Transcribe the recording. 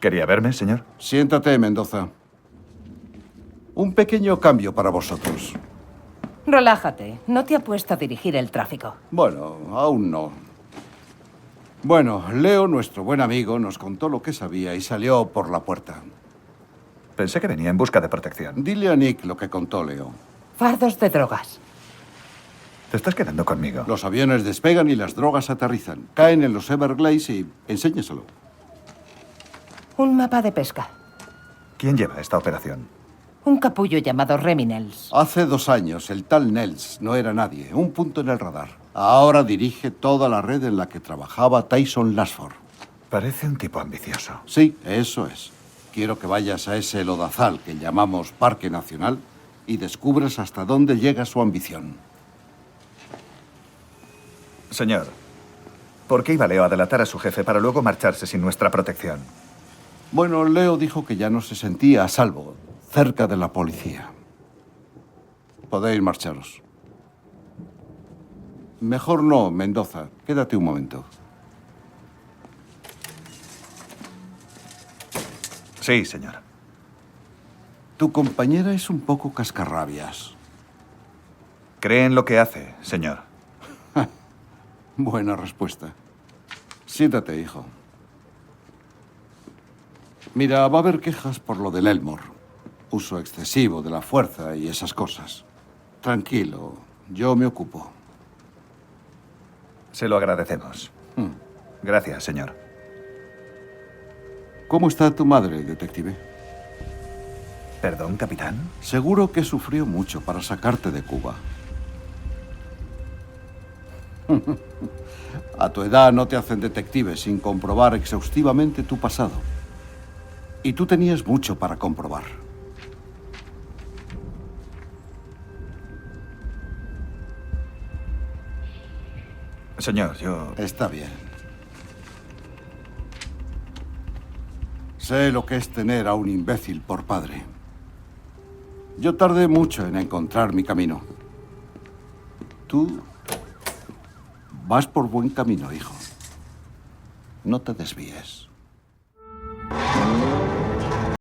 ¿Quería verme, señor? Siéntate, Mendoza. Un pequeño cambio para vosotros. Relájate. No te ha puesto a dirigir el tráfico. Bueno, aún no. Bueno, Leo, nuestro buen amigo, nos contó lo que sabía y salió por la puerta. Pensé que venía en busca de protección. Dile a Nick lo que contó Leo. Fardos de drogas. ¿Te estás quedando conmigo? Los aviones despegan y las drogas aterrizan. Caen en los Everglades y enséñaselo. Un mapa de pesca. ¿Quién lleva esta operación? Un capullo llamado Remy Nels. Hace 2 años, el tal Nels no era nadie, un punto en el radar. Ahora dirige toda la red en la que trabajaba Tyson Lasford. Parece un tipo ambicioso. Sí, eso es. Quiero que vayas a ese lodazal que llamamos Parque Nacional y descubras hasta dónde llega su ambición. Señor, ¿por qué iba Leo a delatar a su jefe para luego marcharse sin nuestra protección? Bueno, Leo dijo que ya no se sentía a salvo, cerca de la policía. Podéis marcharos. Mejor no, Mendoza. Quédate un momento. Sí, señor. Tu compañera es un poco cascarrabias. ¿Cree en lo que hace, señor? Buena respuesta. Siéntate, hijo. Mira, va a haber quejas por lo del Elmore. Uso excesivo de la fuerza y esas cosas. Tranquilo, yo me ocupo. Se lo agradecemos. Gracias, señor. ¿Cómo está tu madre, detective? ¿Perdón, capitán? Seguro que sufrió mucho para sacarte de Cuba. A tu edad no te hacen detective sin comprobar exhaustivamente tu pasado. Y tú tenías mucho para comprobar. Señor, yo... Está bien. Sé lo que es tener a un imbécil por padre. Yo tardé mucho en encontrar mi camino. Tú vas por buen camino, hijo. No te desvíes.